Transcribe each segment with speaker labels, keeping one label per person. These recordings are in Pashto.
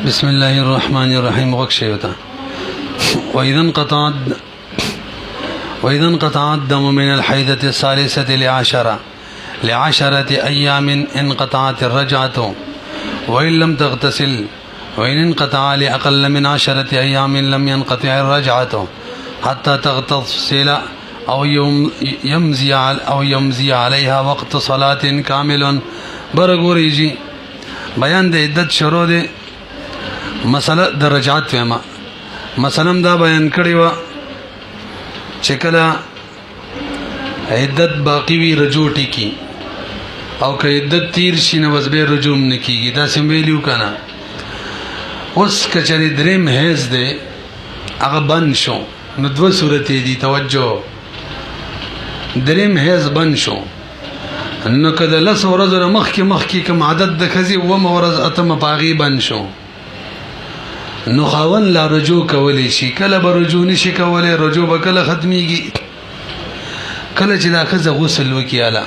Speaker 1: بسم الله الرحمن الرحيم غكشيوتا وإذا انقطع الدم من الحيضة الثالثة لعشرة أيام انقطعت الرجعة وإن لم تغتسل وإن انقطع لأقل من 10 أيام لم ينقطع الرجعة حتى تغتسل أو يمزي عليها وقت صلاة كامل. برغوريجي بیان د عدت شروع ده مسله د رجعت فهمه مثلا دا بیان کړی و چې کله عدت باقی وی رجوع ټکی او که عدت تیر شي نو بس به رجوع نه کیږي دا سم ویلو کنه. اوس کچری دریم هیڅ ده هغه بند شو نو دوه صورتې دي توجه دریم هیڅ بند شو نو کله لس ورځې مخکې کوم عادت د خزي و مورز اتم باغي بند شو نو خاون لا رجوع کولی شي کله به رجوع نشي کولی رجوع به کله ختميږي کله چې دا خزه غسل وکیاله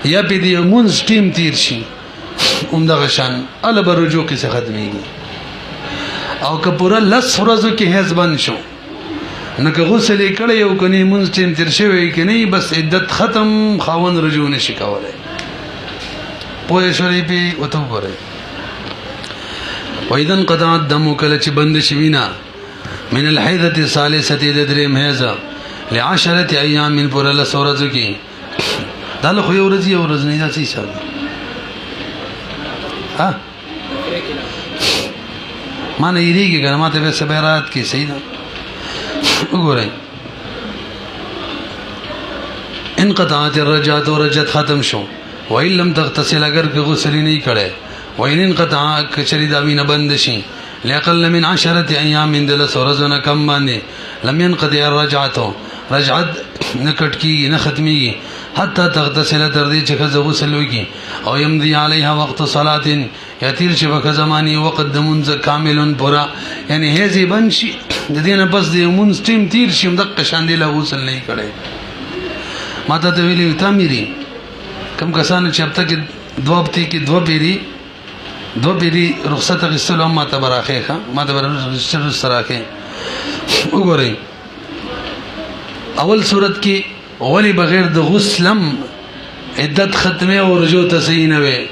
Speaker 1: یا په دې مونږ ټیم تیر شي دغه شان ال به رجوع کې څه ختميږي او که پورا لس ورځو کې هیڅ بند شو نو که غسل کړي یو کني مونږ ټیم تیر شوی کني بس عدت ختم خاون رجوع نشي کولی پوه شوی په وته وره. وإذا انقطع الدم كل بند شوينا من الحيضة الثالثة دريم هذا ل10 أيام من پورا لسورزو کی دا له خو یو ورځ یو ورځ نه دا څه حساب ها ما نه یریږي کنه ماته به سبرات کې صحیح ده وګورئ انقطعت الرجعة ورجت ختم شو وإن لم تغتسل اگر که غسل نه کړي وإن انقطع کچری دا وینه بند شي لأقل من 10 أيام من دل سورزونه کم باندې لم ينقطع الرجعة رجعت نکټ کی نه ختمي حتى تغتسل تر دې چې خزه غسل وکي او يمضي عليها وقت صلاه يتير چې وک زماني وقت د منځ کامل پورا یعنی هيزي بنشي د دې نه پس د منځ ټیم تیر شي مدق شان دی له غسل نه کړي ماته ته ویلي تاميري کم کسان چې اب تک دوبتي کې دو پیری رخصت غسل ما ته براخه ما ته رخصت سراخه وګورئ اول صورت کې ولی بغیر د غسلم عدت ختمه او رجوع تصحیح نه وي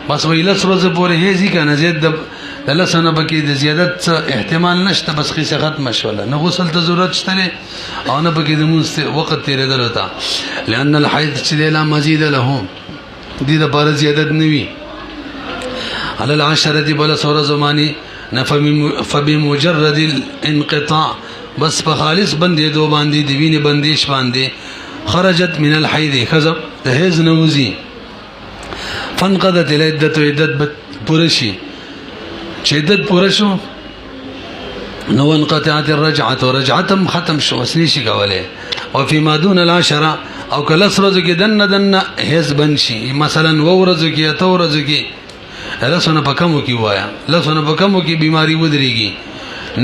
Speaker 1: بس ویله سروزه پورې هيزي کنه زید د لسنه بکې د زیادت احتمال نشته بس خي ختم شوله نه غسل ته ضرورت شته او نه بکې د مونږ وخت تیرېدل وتا لئن الحيض لا مزيد لهم دې د بار زیادت نوي على 10 بل سور زماني فبمجرد الانقطاع بس په خالص بندې دو باندې دی ویني بندیش باندې خرجت من الحيض خزب تهز نوزي فانقضت العدة عدت پرشي عدت پرشو نو انقطعت الرجعة ورجعتم ختم شو اسنيشي کوله وفيما دون 10 او کله سرزو کې دن هز بنشي مثلا ورزو کې اتورزو کې لسونه پکمو کې وایا لسونه پکمو کې بیماری ودرېږي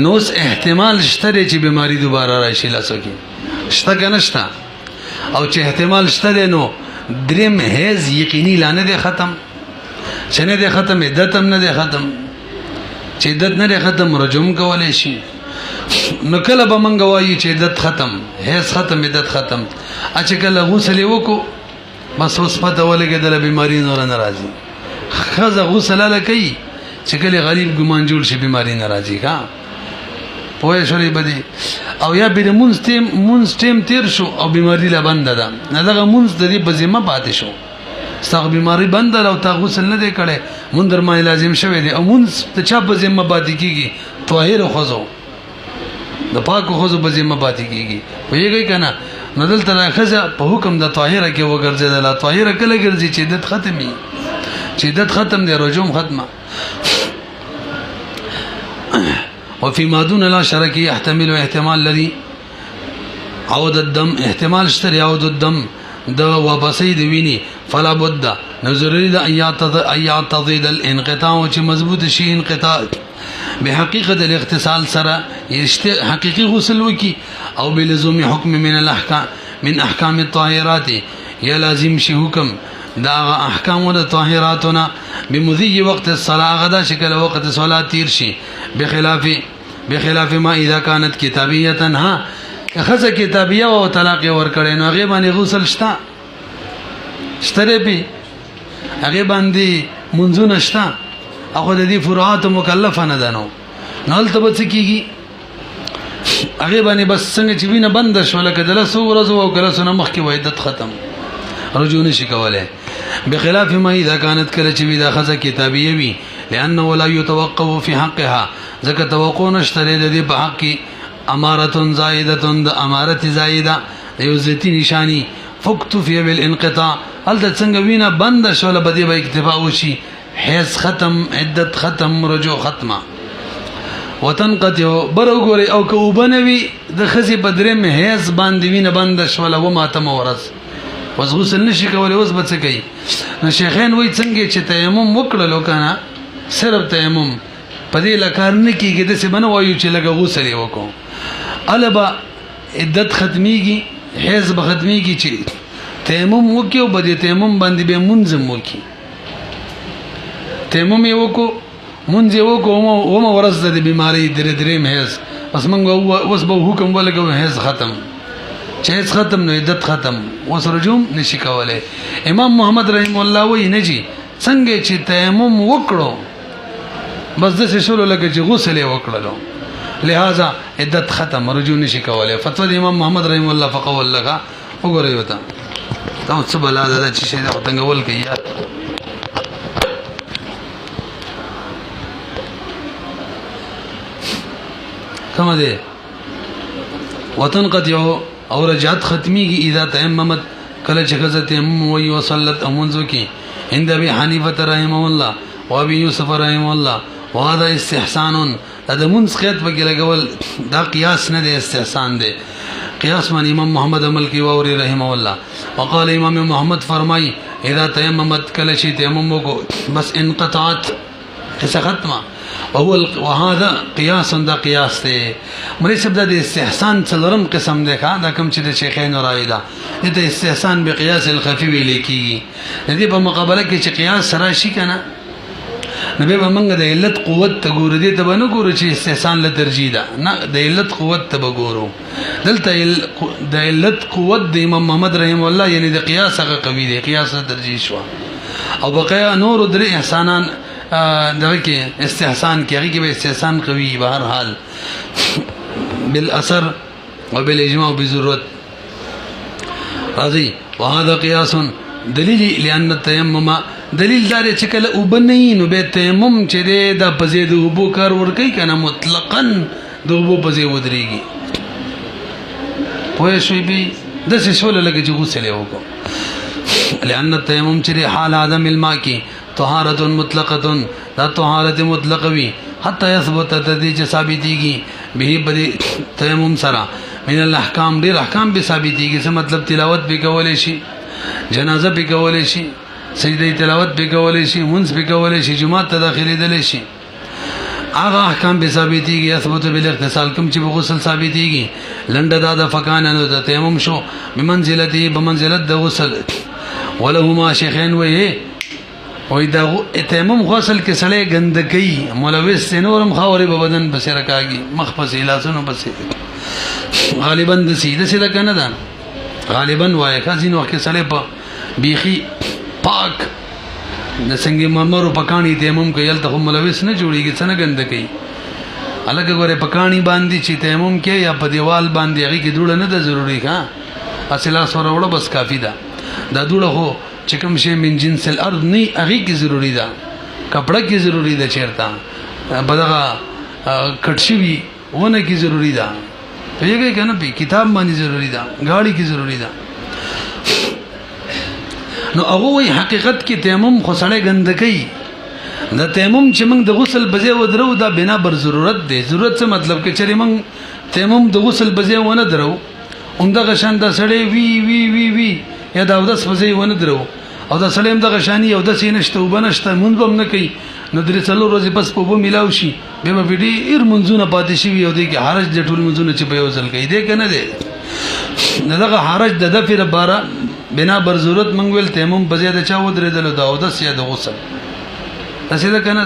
Speaker 1: نوس احتمال شته چې بیماری دوباره راشي لاسو کې شته کنه شته او چې احتمال شته نو دریم هیز یقیني لانه دي ختم شنه دي ختم عدتم نه دي ختم چې عدت نه دي ختم رجوم کولای شي نو کله به منګ وایي چې عدت ختم هیز ختم عدت ختم اچ کله غسل وکړو بس اوس پته ولګي د بیماری نور ناراضي خزه غسل لکې چې کله غریب ګمان جوړ شي بیماری ناراضي کا پوهه شولې بدی او یا به مونږ ټیم تیر شو او بیماری لا بند ده نه دغه مونږ د دې په ذمہ پاتې شو ستغ بیماری بند او تا غسل نه دی کړي مونږ درمه لازم شوی دی او مونږ ته چا په ذمہ پاتې کیږي طاهر خوځو د پاکو خوځو په ذمہ پاتې کیږي ویږي کنه نو دلته راخزه په حکم د طاهره کې وګرځیدل طاهره کله ګرځي چې عدت ختمي چې عدت ختم دی رجوم ختمه وفيما دون 10 يحتمل احتمال الذي عود الدم احتمال اشتري عود الدم د واپسې دی ویني فلا بد نظری د ايعتضد الانقطاع چې مضبوط شي انقطاع بحقيقه الاغتسال سره حقيقي غسل وکي او بلزوم حكم من الاحكام من احكام الطاهرات یا لازم شي حکم دا احکام د طاهراتنا بمضي وقت الصلاه غدا شکل وقت صلاه تیر شي بخلاف ما اذا كانت كتابيه ها خزه کتابیه او طلاق ور کړي نو هغه باندې غسل شتا شتره به هغه باندې منځونه شتا هغه د دې فروعات مکلف نه دنو نل ته بچ کیږي هغه باندې بس څنګه چې وینه بند شول کله سو ورځ او کله سو مخ کې وحدت ختم رجوع نشي کوله بخلاف ما اذا كانت کله چې وی دا خزه کتابیه وي لانه لا يتوقف في حقها ځکه توقع نشته د دې په حق کې امارتون زائدتون د امارت زائده یو ذاتی نشانی فکتفی بالانقطاع هل د څنګه وینه بند شول بده به اکتفا وشي حیض ختم عدت ختم رجوع ختمه وتنقطع برغوري او کو بنوي د خزي بدره مه حیض باندې وینه بند شول و ماتم ورس وز غسل نشي کولای وز بچ کوي نو شیخین وای څنګه چې تیمم وکړلو کنه صرف تیمم پدې لکار نه کیږي د څه بنوایو چې لګه غسل یې وکړو البا عدت ختمیږي حیض به ختمیږي چې تیمم وکيو بده تیمم باندې به منظم وکي تیمم یې وکړو مونږ یې وکړو او ما ورځ د بیماری درې حیض پس موږ اوس به حکم ولګو حیض ختم چې حیض ختم نو عدت ختم اوس رجوع نشي کولای امام محمد رحم الله وی نه جی څنګه چې تیمم وکړو بس د څه شروع لګي چې غسل یې وکړلو لہذا عدت ختم رجوع نشي کولای فتوا د امام محمد رحم الله فقول لغا وګورئ وتا تاسو بل دا چې شي دا څنګه کوي یار کوم ده وتنقطع او رجعت ختميږي اذا تيممت کله چې غزه تیمم وي وصلت امنځو کې عند ابي حنيفه رحمه الله وابي يوسف رحمه الله وهذا استحسان دا منځ قید په کې لګول دا قیاس نه دی استحسان دی قیاس من امام محمد عمل کی ووري رحمه الله وقال امام محمد فرمای اذا تيممت کله چې تیمم وکړو بس انقطعت قصه ختمه وهذا قياس دا قياس ته مری سب د استحسان څلورم قسم ده دا کوم چې د شیخین رایدا د استحسان به قياس الخفي ویل کیږي د دې په مقابله کې چې قياس سره شي کنه نبی به موږ د علت قوت ته ګورو دي ته به نه ګورو چې استحسان له ترجیح ده نه د علت قوت ته به ګورو دلته د علت قوت د امام محمد رحم الله یعنی د قياس هغه قوی دی قياس ترجیح شو او بقیا نور درې احسانان دغه کې استحسان کې هغه کې به استحسان قوي به هر حال بالاثر وبالاجماع بضرورت راضي وهذا قياس دلیل لأن التيمم دلیل دار چې کله وبني نو به تیمم چې د پزید وبو کار ور کوي کنه مطلقاً د وبو پزې ودرېږي پوه شوي به د څه شول لګي چې غسل وکړو لأن التيمم چې حال عدم الماء کې طهارت مطلقه دا طهارت مطلقوي حتى يثبت تدې ثابتيږي به بری تیمم سره من الاحکام ډیر احکام به ثابتيږي څه مطلب تلاوت به کولای شي جنازه به کولای شي سجده تلاوت به کولای شي منځ به کولای شي جمعه ته داخلي دلی شي هغه احکام به ثابتيږي اثبت بالاغتسال کوم چې غسل ثابتيږي لنډه دا د فکان د تیمم شو بمنزلته بمنزلت د غسل ولهما شیخین وې وای دا تیمم غسل کې سړی ګندګي ملوث نورم خاورې په بدن بس رکاږي مخ پسې لاسونو پسې غالبا د سیده کنه ده غالبا وای کازین وخت سړی په بيخي پاک د څنګه مرمرو پکانی تیمم کې یل ته ملوث نه جوړیږي څنګه ګندګي الګ غره پکانی باندې چې تیمم کې یا په دیوال باندې هغه کې دوړه نه ده ضروری ښا اصله سره وړه بس کافی ده دا دوړه هو چې کوم شی من جنس الارض نه هغه کې ضروری ده کپڑا کې ضروری ده چیرته بدغه کټشوي ونه کې ضروری ده پیږي کنه په کتاب باندې ضروری ده غاړي کې ضروری ده نو هغه وی حقیقت کې تیمم خو سړی ګندګي د تیمم چې موږ د غسل بځای ودرو دا بنا بر ضرورت دی ضرورت څه مطلب کې چې موږ تیمم د غسل بځای ونه درو اندغه شان د سړی وی یا دا د بځای ونه درو او د سړی دغه شانی او د سینشته وبنشته مونږ هم نه کوي نو درې څلور ورځې پس په ملاو شي به ویډي ایر منځونه پاتې شي او د حرج د ټول منځونه چې په یو ځل کوي دې کنه دې دغه حرج د دفر بارا بنا بر ضرورت منګ ویل تیمم په زیاده چا ودرېدل دا او د سیاده غسل اسې کنه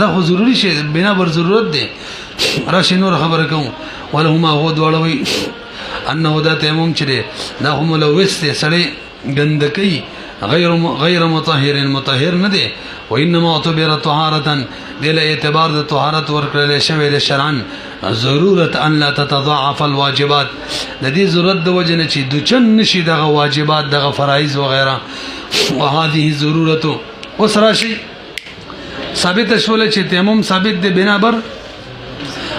Speaker 1: دا خو ضروری شی بنا بر ضرورت دی راشي نور خبره کوم ولهما هو دوړوي انه دا تیمم چره دا هم لوث دی سړی ګندکی غیر مطهر نه دی وانما اعتبر طهارة دل اعتبار د طهارت ورکړل شوی د شرعن ضرورت ان لا تتضاعف الواجبات د دې ضرورت د وجنه چې د چن نشي د واجبات د فرایض وغیرہ وهذه ضرورت وسراشي ثابت شول چې تیمم ثابت دی بنا بر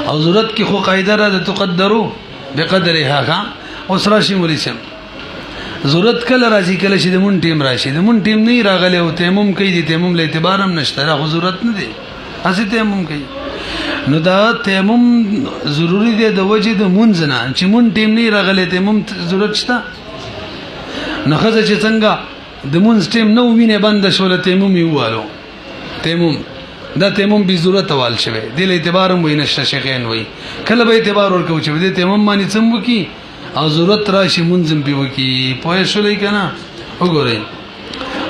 Speaker 1: او ضرورت کې خو قاعده را تقدرو بقدرها وسراشي مولسم ضرورت کله راځي کله چې د مون ټیم راشي د مون ټیم نه راغلی او تیمم کوي د تیمم له اعتبار هم نشته را ضرورت نه دی اسی تیمم کوي نو دا تیمم ضروری دی د وجه د مونځ نه چې مون ټیم نه راغلی تیمم ضرورت شته نو خزه چې څنګه د مونځ ټیم نو وینه بند شول تیمم یوالو تیمم دا تیمم به ضرورت وال شوی د اعتبار هم وینه شیخین وای کله به اعتبار ورکو چې د تیمم باندې څنګه کی او ضرورت راشي منظم پیو کی پوهه شولې کنه وګورئ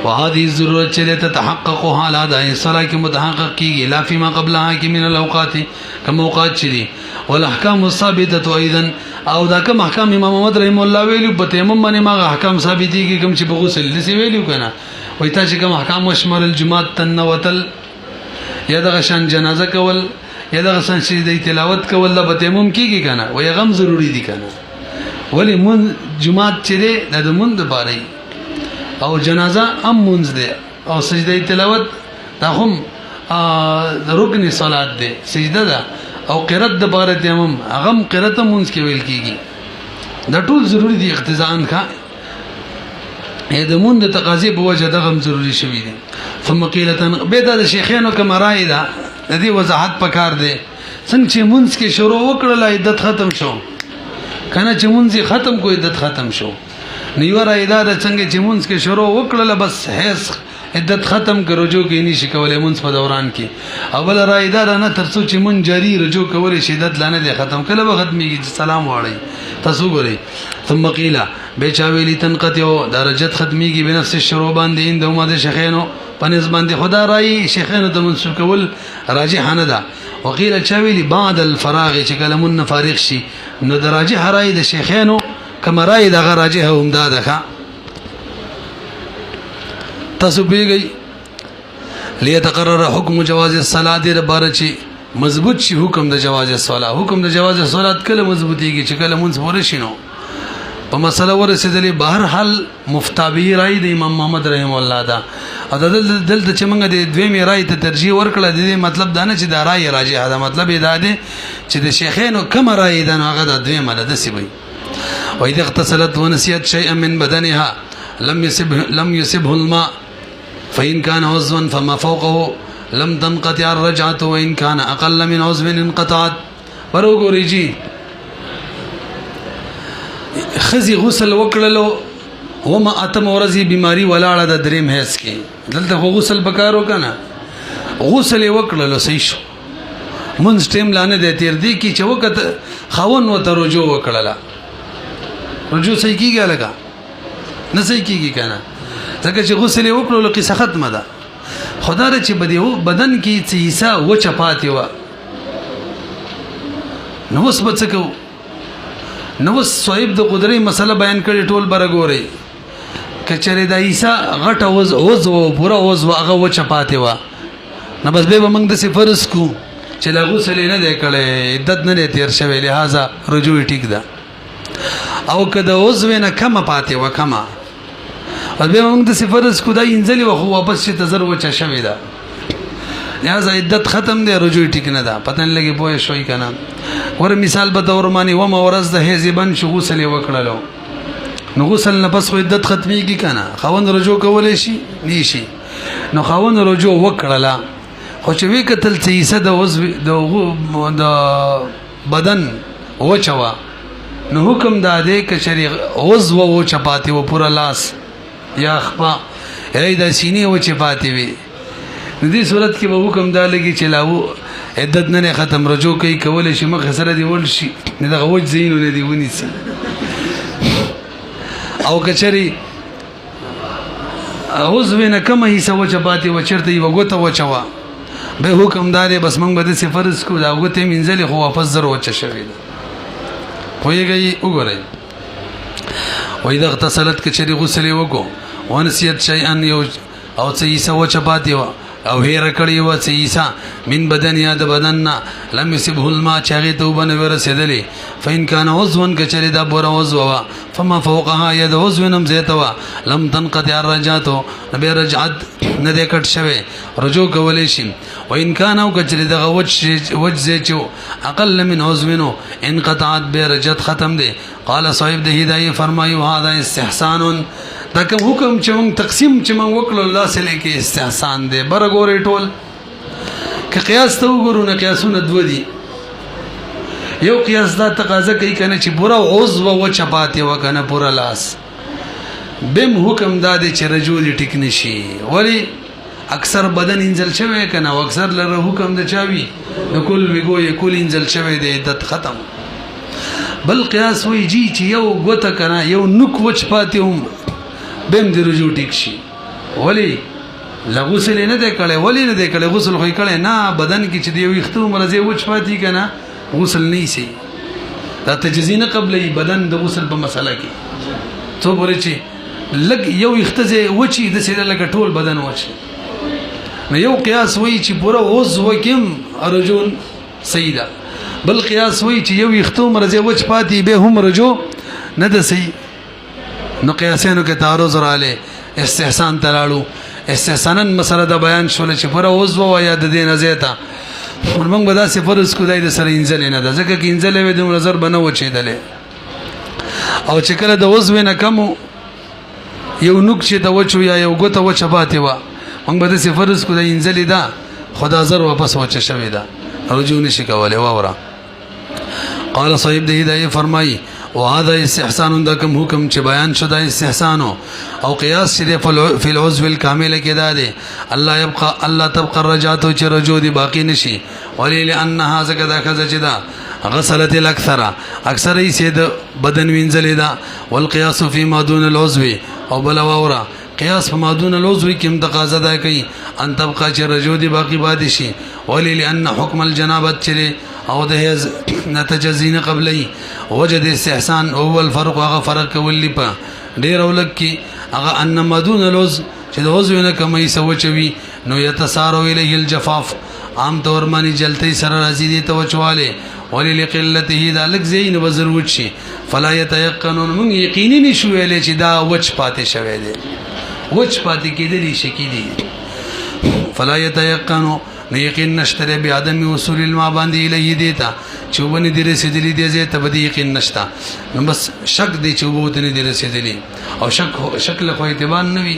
Speaker 1: وهذه ضرورت چې تتحقق حالات الصلاه کې متحقق کیږي لا فيما قبلها کې من الاوقات کوم اوقات چي والاحکام الثابته ايضا او دا کوم احکام امام محمد رحم الله ویلو په تیمم باندې ما احکام ثابتيږي کوم چې په غسل لسی ویلو کنه وای تا چې کوم احکام وشمل الجمعه تنوتل یا د غشن جنازه کول یا د غشن شهید تلاوت کول د تیمم کیږي کنه وای غم ضروری دي کنه ولی من جمعات چره د مون د باري او جنازه هم منځ دی او سجده تلاوت دا هم رکن صلات دی سجده ده او قرات د بار تیمم هغه قرات منځ کې ویل کیږي دا ټول ضروری دي اقتضاءن کا د مون د تقاضي په وجه دغه ضروری شوی دي ثم قيلتن به د شیخانو کوم رائے ده د دې وضاحت پکار دی څنګه چې منځ کې شروع وکړل عدت ختم شو کنه چې مونږ ختم کوی عدت ختم شو نیو را اداره څنګه چې مونږ کې شروع وکړل بس هیڅ عدت ختم کړو کې نشي کولای مونږ په دوران کې اول را اداره نه ترڅو چې مونږ جاری رجوع کولای شي عدت لانه دي ختم کله به ختمي سلام وړي تاسو ګورئ ثم قيل به چا ویلی تنقطع درجات ختميږي بنفس الشروع باندې اندومه د شیخانو پنځ باندې خدا راي شیخانو ته منسوب کول راجح نه ده وقيل چا ویلی بعد الفراغ چې کلمون فارغ شي نو دراجه راي د شیخانو کما راي د راجه هم ده تاسو پیږي ليتقرر حكم جواز الصلاه د بارچی مضبوط شي حکم د جواز الصلاه حکم د جواز الصلاه کله مضبوطیږي چې کله منځ پوره شینو په مسله ورسېدلې بهر حال مفتابی راي د امام محمد رحم الله دا او دلته چې موږ د دویمه راي ته ترجیح ورکړه د مطلب دا نه چې دا راي راجح ده مطلب دا دی چې د شیخانو کوم راي ده هغه د دویمه ده سی وي و اذا اغتسلت ونسيت شيئا من بدنها لم يصبه الماء فإن كان عضوا فما فوقه لم تنقطع الرجعة وإن كان أقل من عضو انقطعت وروګوري جی خزي غسل وکړلو وما اتم ورزي بيماري ولاړه د دریم هیڅ کې دلته غسل بکارو کنه غسل وکړلو صحیح شو منځ ټیم لانه د تیر دی کی چې وخت خاون و ته رجوع وکړله رجوع صحیح کیږي لګا نه صحیح کیږي کنه ځکه چې غسل وکړلو قصه ختمه ده خدا ر چې بدن کې چیسا و چپاتې و نو وس بچکو نو صاحب د قدرت مسله بیان کړي ټول برګوري کچره د عیسی غټ اوز پورا اوز هغه و چپاتې و نو بس به موږ د سفرس کو چې لا غسل نه دی کړي عدت نه تیر شوی لہذا رجوع ټیک ده او کده اوز ونه کم پاتې و کما بس به موږ د سفرس کو دا انځلي و واپس چې تزر و چا شوی ده لہذا عدت ختم دی رجوع ټیک نه ده پته نه لګي پوه شوي کنه ور مثال به دور مانی و مورز د هزبن شو غسل وکړلو نو غسل نه پس خو عدت ختميږي کنه خاوند رجوع کولای شي نشي نو خاوند رجوع وکړلا خو چې وی کتل چې صد د بدن وچوا نو حکم دا دی ک شریع عضو و چپاتی و پورا لاس یا خپا ای د سینې و چپاتی وی د دې صورت کې به حکم دا لګي چې لاو عدت نه ختم رجوع کوي کول شي مخ سره دی ول شي نه دغه وځ زینو نه دی ونی سي او کچري عضو نه کومه حصہ وچه پاتې و چېرته یوه ګوته وچوه به حکم دا دی بس موږ به داسې فرض کړو دا ګوتې مینځلې خو واپس زر وچه شوې ده پوهېږئ وګورئ وایي د اغتسلت که چېرې غسل یې وکړو ونسیت شیئا یو او څه حصه وچه پاتې وه او هیره کړې وه څه حصه من بدن یا د بدن نه لم یصبه الماء چې هغې ته اوبه نه وې رسېدلې فإن کان عضوا که چېرې دا بوره عضو وه فما فوقها یا د عضو نه هم زیاته وه لم تنقطع الرجعتو نو بیا رجعت نه دی کټ شوی رجوع کولی شي وإن کان او که چېرې دغه وچ ځای چې اقل من عضو انقطعت بیا رجعت ختم دی قال صاحب د هدایې فرمایي هذا استحسان دا کوم حکم چې موږ تقسیم چې موږ وکړو داسې لیکي استحسان دی بره ګورئ ټول که قیاس ته وګورو نه قیاسونه دوه دي یو قیاس دا تقاضا کوي که نه چې پوره عضو وچه پاتې وه که نه پوره لاس بیم حکم دا دی چې رجوع دې ټیک نه شي ولې اکثر بدن انزل شوی که نه او اکثر لره حکم د چا وي د کل ویګو یې کل انزل شوی دی عدت ختم بل قیاس وایي جی چې یو ګوته که نه یو نوک وچ پاتې هم بیم د رجوع ټیک شي ولې له غسل یې نه دی کړی ولې نه دی کړی غسل خو یې کړی نه بدن کې چې د یو ویښته عمره ځای وچ پاتې که نه غسل نه ایسي دا تجزیه نه قبلوي بدن د غسل په مسله کې څو پورې چې لږ یو ویښته ځای وچي داسې ده لکه ټول بدن وچ نو یو قیاس وایي چې پوره عضو کې هم رجوع صحیح ده بل قیاس وایي چې یو ویښته عمره ځای وچ پاتې بیا هم رجوع نه ده صحیح نو قیاسینو کې تعارض راغلی استحسان ته لاړو استحسانا مسله د بیان شوله چې پوره عضو وه یا د دې نه زیاته موږ به داسې فرض کړو دی د سره انځلې نه ده ځکه که انځلې وې دومره زر به نه وچېدلې او چې کله د عضو نه کم یو نوک چې د وچو یا یو ګوته وچه پاتې وه موږ به داسې فرض کړو د انځلې ده خو دا زر واپس وچه شوې ده رجوع نشي کولی واوره قال صاحب د هدایې فرمایي وهذا استحسان دا کوم حکم چې بیان شو دا استحسان او قیاس چې فی العضو الکامل کې دا دی الله تبقى الرجعت چې رجوع دی باقی نشي ولی لانها زکه دا خزه چې دا غسلت الاکثر اکثر یې سید بدن وینځلې دا والقياس فيما دون العضو او بل واورا قیاس په ما دون العضو کې متقاضا ده کوي ان تبقى چې رجوع دی باقی پاتې شي ولی لان حکم الجنابت چې او د هیز نتجزین قبلی وجد استحسان او الفرق هغه فرق کولی په ډیر اولک کې هغه ان مدون العضو چې د عضو نه کمې سوچوي نو يتسارو الیه الجفاف عام طور باندې جلتی سره راځي دي توچواله ولی لقلته دا لک زین بزرود شي فلا يتيقنون من یقیني نشو ویلې چې دا وچ پاتې شوی دی وچ پاتې کېدلی شي کې دي فلا يتيقنون نو یقین نشته به عدم وصول الماء باندې الیه دیتا چوبنه دې رسیدلی دې زه ته بده یقین نشته نو بس شک دې چوبوت نه دې رسیدلی او شکل خو اعتبار نه وي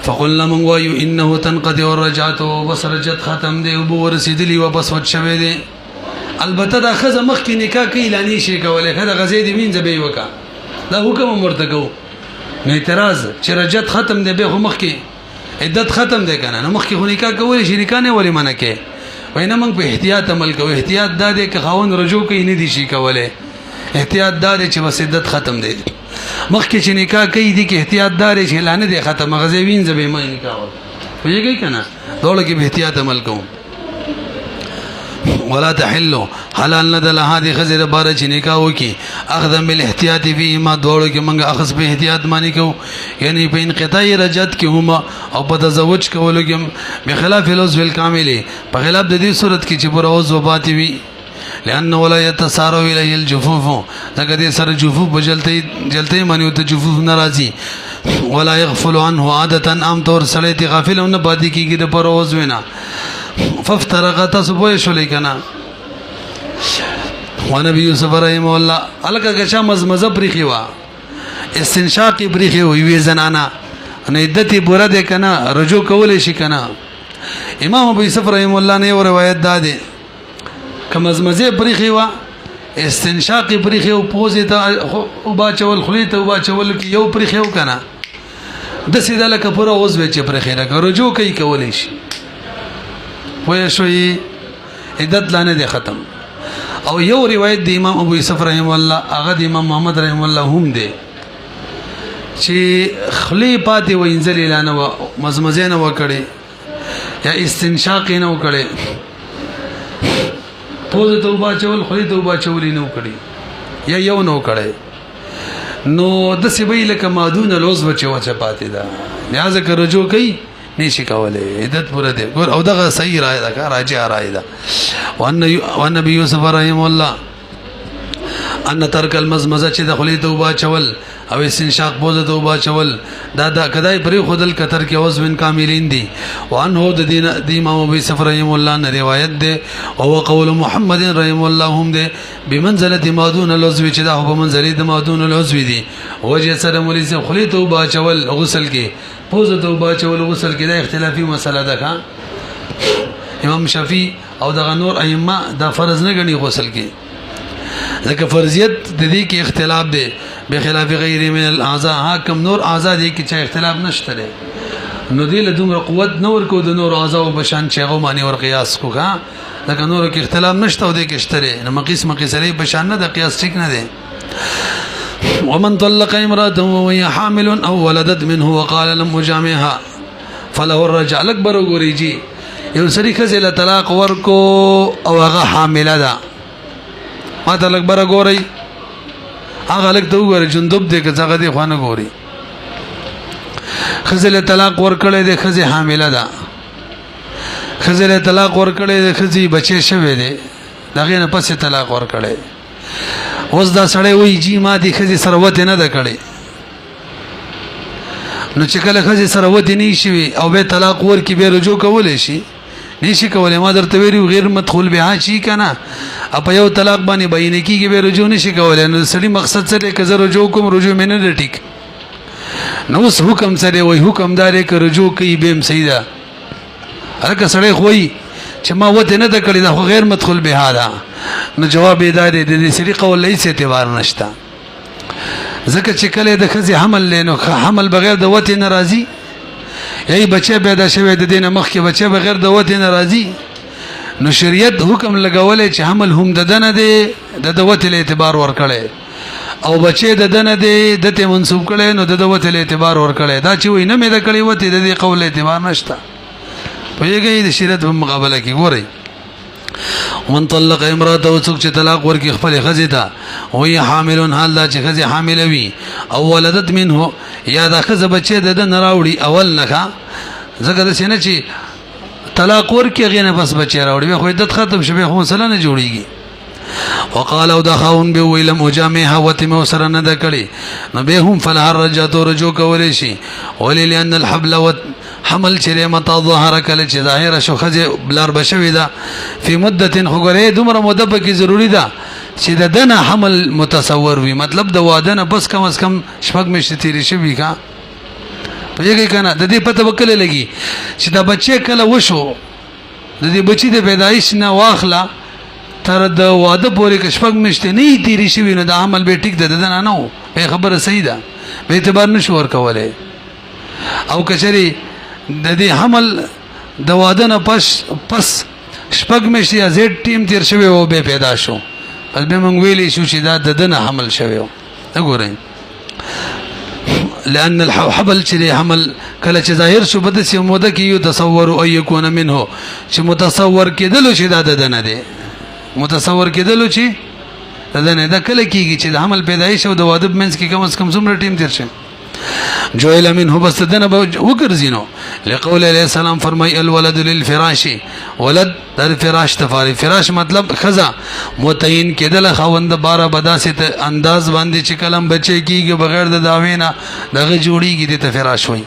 Speaker 1: فقلنا من وایو انه تنقضي الرجعت بس رجعت ختم دې او ورسیدلی واپس وچ شوی دې البته دا خزه مخکې نکاح کوي لانی شي کولای خدای غزې دې وینځ به وکا دا حکم مرتکو نه اعتراض چې رجعت ختم دې به مخکې عدت ختم دی کنه نو مخکې خو نکاح کولی شي نکاح نه ولې منع کې وای نه موږ په احتیاط عمل کوو احتیاط دا دی که خاوند رجوع کوي نه دي شي کولی احتیاط دا دی چې بس عدت ختم دی مخکې چې نکاح کوي دي کې احتیاط دا دی چې لا نه دی ختم غزې وینځ به ما نکاح وایي کنه دوړه کې به احتیاط عمل کوو ولا تحلوا حلال نه د هذه خزر بار چې نکاح وکي اخذ بالاحتیاط فيه ما دوړو کې منګه اخذ به احتیاط مانی کو یعنی په انقطاع رجعت کې هما او په تزوج کولو کې بخلاف العضو الكامل په خلاف د دې صورت کې چې پر عضو پاتې وي لأن ولا يتسارو اليه الجفوف ځکه دې سره جفوف بجلته مانی او ته جفوف ناراضي ولا يغفل عنه عادتا عام طور سړی غافل نه پاتې کیږي د پر عضو نه فافترقت سبوي شو لیکنا ونبي يوسف رحمه الله الګه گشا مزمزه پرخي وا استنشاق پرخي وي زنانا نه عدتي بوره ده کنه رجوع کول شي کنه امام ابو يوسف رحمه الله نه روایت داده کمزمزه پرخي وا استنشاق پرخي او پوزه ته او باچول خلیته او باچول کی یو پرخي کنه د سیده لکه پوره عضو چې پرخي راک رجوع کوي کول شي وای شوي عدت لانه دي ختم او یو روایت د امام ابو یوسف رحم الله هغه د امام محمد رحم الله هم دی چې خلی پاتې وینځل اعلان و مزمزه نه وکړي یا استنشاق نه وکړي پوزه توبه چول خلی توبه چول نه وکړي یا یو نه وکړي نو د سیبې لکه مادون لوز بچو چا پاتې ده لہذا که رجوع کوي نشي کولای عدت پوره دی ګور او دغه صحیح رائے ده راجع رائے ده وان نبی یوسف رحم الله ان ترک المزمزه چې د خلی توبه چول او استنشاق بوزه توبه چول دا کدای پرې خودل کتر کې اوس من کاملین دي وان هو د دین د امام ابي سفر رحم الله نه روایت ده او قول محمد رحم الله هم ده بمنزله مادون العضو چې دا په منزله د مادون العضو دي وجه سره مولي سه خلی توبه چول غسل کې بوزه توبه چول غسل کې دا اختلافي مسله ده امام شافعي او دغه نور ائمه دا فرض نه غني غسل کې ځکه فرضیت د دې کې اختلاف دی بخلاف غیر من الاعضاء حاکم نور اعضاء دي کې چې اختلاف نشته دی نو دې له دومره قوت نور کو د نور اعضاء او بشان چې هغه معنی ور قیاس کو ها ځکه نور کې اختلاف نشته او دې کې شته نو مقیس لري بشان نه د قیاس ټیک نه دی ومن طلق امراته وهي حامل او ولدت منه وقال لم اجامعها فله الرجع الاكبر غوريجي یو سړي خزل طلاق ورکو او هغه حامله ده ما ته لګ بره ګوري هغه لګ ته وګوري جندوب دې که څنګه دې خوانه ګوري خزل طلاق ورکړې دې خزي حامله ده خزل طلاق ورکړې دې خزي بچي شوه دې دغه نه پسې طلاق ورکړې اوس دا سړی وایي چې ما دې خزي سروت نه ده کړې نو چې کله خزي سروت نه شي او به طلاق ورکې به رجوع کولای شي نشي کولای ما درته ویلو غیر مدخول بها شي کنه اپ یو طلاق باندې بینه کیږي به رجوع نشي کولای نو سړي مقصد سره کزه رجوع کوم رجوع مې نه ټیک نو اوس حکم سره وای حکم دار ک رجوع کوي بهم سیدا هغه سړی خوې چې ما وته نه کړی دا غیر مدخول بها ده نو جواب یې دار دې سړي قول لیس اعتبار نشتا ځکه چې کله د خزي حمل لینو حمل بغیر د وته ناراضي یی بچه پیدا شوی د دینه مخ کې بچه بغیر د وته ناراضي نو شریعت حکم لګولې چې حمل هم د دنه دی د وته له اعتبار ور کړي او بچه د دنه دی دته منسوب کړي نو د وته له اعتبار ور کړي دا چې وای نه مې د کړي وته د دې قول اعتبار نشته په یوه د شریعت په مقابله کې ګوري ومن طلق امراته وسوک چې طلاق ورکړي خپل خزي ته وهي حامل حال دا چې خزي حامل وي او ولدت منه یا دا خزه بچي د نه راوړي اول نه ځکه د سینې چې طلاق ورکړي غینه بس بچي راوړي خو عدت ختم شوه خو سره نه جوړيږي وقال او دخاون به ویلم وجامعها وتم سره نه دکړي نو به هم فلها رجعت رجوع کولې شي ولل ان الحبل حمل چې متا ظهر کله چې ظاهر شو خزه بلار بشوي دا په مدته خغره دومره مده په کې ضروری ده چې د دنه حمل متصور وي مطلب د واده نه بس کم از کم شپږ میاشتې تیرې شوي کا په یوه کنه د دې پته وکړه لګي چې دا بچي کله وشو د دې بچي د پیدایش نه واخلا تر د واده پورې کشپک مشته نه تیری شوی نو د عمل به ټیک ده نه نو به خبره صحیح ده به اعتبار نشو ور کوله او کچري د دې حمل د واده نه پس شپک مشته یا زید ټیم تیر شوی او به پیدا شو پس به مونږ ویلې شو چې دا د نه حمل شوی وګورئ لأن الحبل چې حمل کله چې ظاهر شو بده سي موده کې یو تصور او يكون منه چې متصور کېدل چې دا د نه ده متصور کېدل چې دا نه دا کله کېږي چې د حمل پیدایش او د واده منځ کې کم از کم څومره ټیم تیر شي جویل منه بس دنه وګرځینو لقول علیہ السلام فرمای الولد للفراش ولد در فراش تفاری فراش مطلب خزا متعین کېدل خوند بار بداسه انداز باندې چې کلم بچي کېږي بغیر د داوینا دغه جوړیږي د فراش وای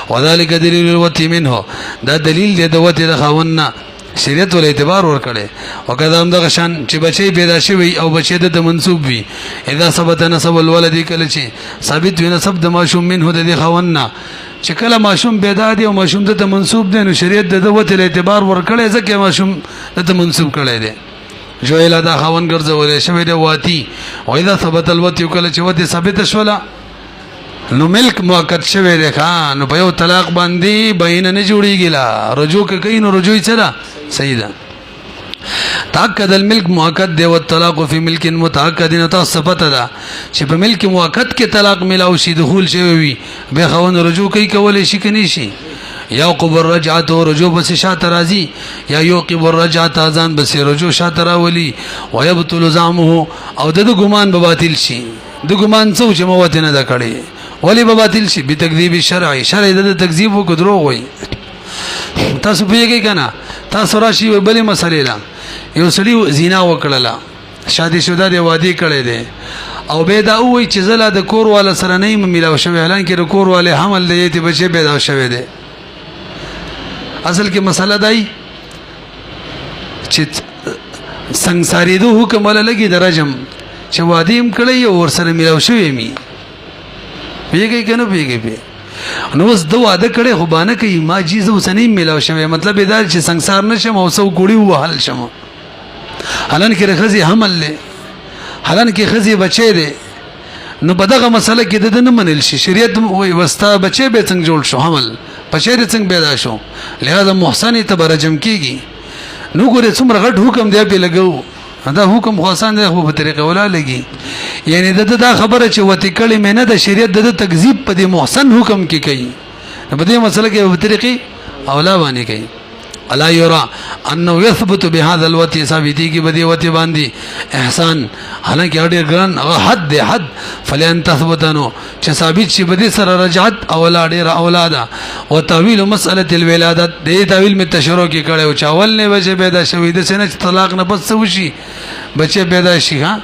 Speaker 1: وذالک دلیل الوتی منه دا دلیل دی د وتی د خوندنا شریعت ول اعتبار ور کړي او کله هم دغه شان چې بچي پیدا شوی او بچي د منسوب وي اذا ثبت نسب الولد کله چې ثابت وي نسب د ماشوم منه د خوندنا چې کله ماشوم پیدا دی او ماشوم د منسوب دی نو شریعت د وته اعتبار ور کړي ځکه ماشوم د منسوب کړي دی جو اله دا خوند ګرځولې شوی دی واتی او اذا ثبت الوتی کله چې وته ثابت شولا نو ملک موقت شوی دی خان نو په یو طلاق باندې بین نه جوړیږي لا رجوع کوي نو رجوع سره صحیح ده تاکد الملک مؤکد دی والطلاق فی ملک متاکد نو تاسو پته ده چې په ملک مؤکد کې طلاق ملاو شي دخول شوی وي به خاوند رجوع کوي کولای شي کني شي یوقب الرجعت رجوع بس شات راضی یا یوقب الرجعت اذان بس رجوع شات راولي ويبطل زعمه او د ګمان به باطل شي د ګمان څو چې موت نه دا کړي ولی به باطل شي به تکذیب شرعي شرع د تکذیب او دروغ وي تاسو پیږئ کنه تاسو راشي بلې مسلې لا یو سړی زنا وکړه شادي شوده دی وادي کړي دی او به دا وای چې زلا د کور والا سره نه ملاو شوی اعلان کې د کور والے حمل دی ته بچي پیدا شوی دی اصل کې مسله دی چې ਸੰساری دو حکم ولا لګي درجم چې وادیم کړي او ور سره ملاو شوی می پیږي کنه پیږي نو اوس دو واده کړي خو باندې کوي ما جیز وسنی ملاو شوی مطلب دا چې ਸੰسار نشم او سو ګړي وهل شم حالان کې رخصي حمل له حالان کې خزي بچي دي نو بدغه مسله کې د نه منل شي شریعت وي وستا بچي به څنګه جوړ شو حمل بچي دې څنګه پیدا شو لہذا محسن ته برجم کیږي نو ګوره څومره غټ حکم دی په لګو دا حکم خاصان دی خو په طریقه ولا لګي یعنی دا خبره چې وتی کړي مینه د شریعت د تکذیب په دې محسن حکم کې کوي په دې مسله کې په طریقې اولا باندې کوي الا یرا انه يثبت بهذا الوتی ثابتی کی بدی وتی باندې احسان حالانکه اړ ګران حد حد فلن تثبتنو چې ثابت شي بدی سره رجعت اولاد اولادا او تعویل مساله الولادت دې تعویل می تشروع کی کړي او چاول نه بچي پیدا شوی د سینې طلاق نه پس وشي بچي پیدا شي ها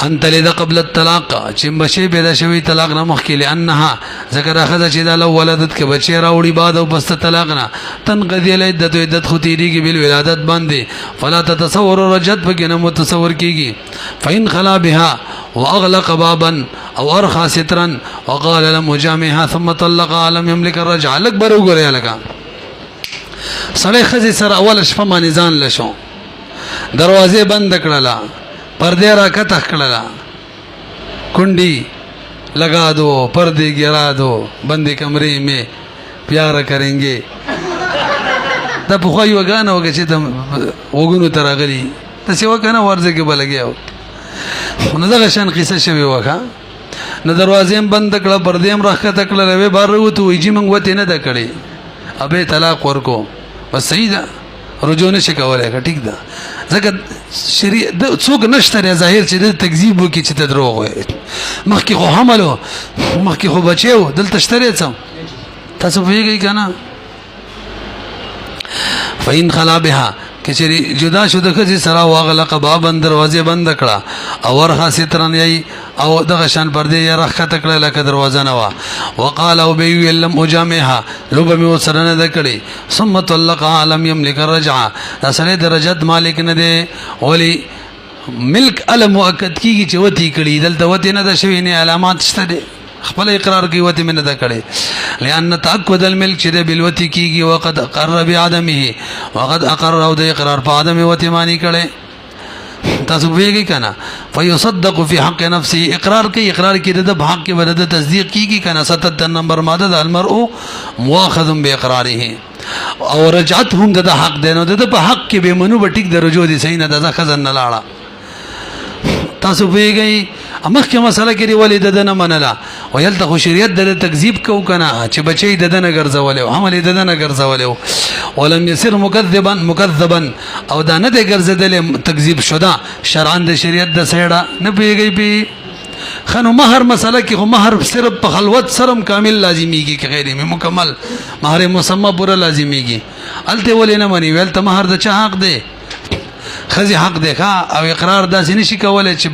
Speaker 1: انت لذا قبل الطلاق چې بچي پیدا شوی طلاق نه مخکې لانها ذکر اخذ چې دا لو ولادت کې بچي راوړي بعد او پس طلاق نه تنقضي العدت عدت خطيري کې بل ولادت باندې فلا تتصور رجت بګنه متصور کیږي فین خلا بها واغلق بابا او ارخى سترا وقال لم جامعها ثم طلق لم يملك الرجع لك برو غره لك سړی خزي سره اول شپه باندې ځان لشو دروازه بند کړلا पर्दे रखा कड़ा कुंडी लगा दो पर्दे गिरा दो बंदे कमरे में प्यार करेंगे तब खुआई वगाना होगा चितम वगुनु तरागली तसे वगाना वर्जे के बल गया न दगशान किस्सा शवे वगा न दरवाजे बंद कड़ा पर्दे में रखा तकड़ा रवे बार रहो तो इजी मंगवते न दकड़े अबे तलाक वर्को बस सही था رجوع نشي کولای ټیک ده ځکه شریعت څوک نشته ظاهر چې د تکذیب وکي چې دروغ وي مخکې خو حملو مخکې خو بچو دلته شته څه تاسو پیږئ کنه فین خلا بها کچری جدا شو د خزي سرا واغلق باب دروازه بند کړه او ورخه سترن یي او دغه شان پردې یې راخه تکړه لکه دروازه نه وا وقال او بي لم اجامها لوب می وسرنه دکړي ثم طلق عالم يملك الرجع اصله درجات مالک نه دي ولي ملک المؤکد کیږي چې وتی کړي دلته وتی نه د شوی نه علامات شته دي خپل اقرار کوي وتی من نه کړي لئن تاكد الملك شده بالوتی کیږي وقد قرر بعدمه وقد اقر او د اقرار په عدم وتی معنی کړي تاسو ویږي کنه فيصدق في حق نفسه اقرار کوي اقرار کې د حق کې ورته تصدیق کیږي کنه 77 نمبر ماده د المرء مؤاخذ باقراره او رجعتهم د حق دینو د په حق کې به منو بټیک د رجوع دي صحیح نه د خزن نه لاړه تاسو ویږي امخ کې مسله کې ولید د نه منلا ويلته شریعت د تکذیب کو کنه چې بچي د نه ګرځول او عمل د نه ګرځول ولم يصير مكذبا او دا نه د ګرځدل تکذیب شودا شرعاً د شریعت د سیړه نه پیږي پی خنو مہر مسله کې خو مہر صرف په خلوت سرم کامل لازمیږي کې غیر مکمل مہر مسمى پورا لازمیږي الته ولې نه مني ولته مہر د چا حق دی خزي حق دی او اقرار داسې نشي کولای چې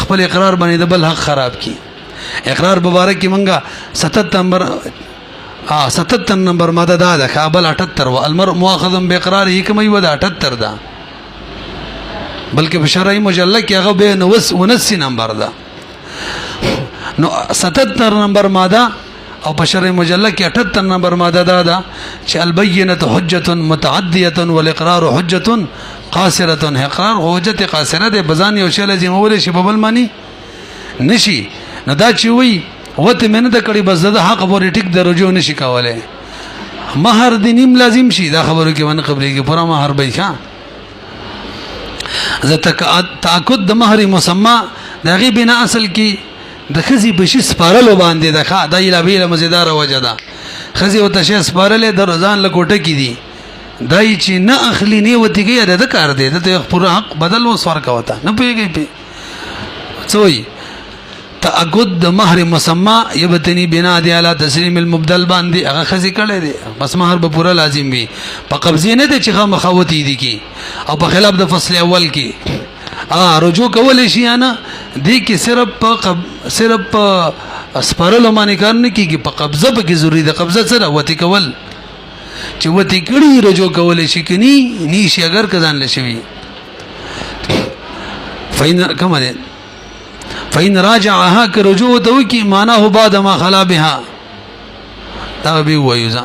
Speaker 1: خپل اقرار باندې د بل حق خراب کی اقرار مبارک کی منګه 77 نمبر ماده ده کابل 78 و المرء مؤاخذ باقراره کمه و 78 ده بلکې په شرعي مجله کې هغه به 99 نمبر ده نو 77 نمبر ماده او په شرعي مجله کې 78 نمبر ماده ده چې البينه حجه متعديه والاقرار حجه قاصره اقرار حجت قاصره ده بزان یو شی لازم ول شي په بل معنی نشي نه دا چې وي وته منه د کړي بس د حق پورې ټیک د رجوع نشي کولای مہر د نیم لازم شي دا خبرو کې باندې قبلې کې پورا مہر به ښه ز تاکد د مہر مسما د غي بنا اصل کې د خزي بشي سپارلو باندې د ښا د اله بیل مزیدار وجدا خزي او تشه سپارلې د روزان لکوټه کې دي دای چې نه اخلي نه وتی کې د کار دی د پورا حق بدل و سوار کا وتا نه پیږي په څوي تاکد د مہر مسما یبتنی بنا دی علی تسلیم المبدل باندې هغه خزي کړي دي بس مہر به پورا لازم وي په قبضه نه دي چې مخاوتی دي کی او په خلاف د فصل اول کې رجوع کول شي نه دي کې صرف اسپارلو باندې کار نه کیږي په قبضه به کې ضروری ده قبضه سره وتی کول چې وتی کړي رجوع کول شي کني نشي اگر کزان لشي فین کومه ده فإن راجعها كرجوع توكي معناه بعد ما خلا بها دا به وایو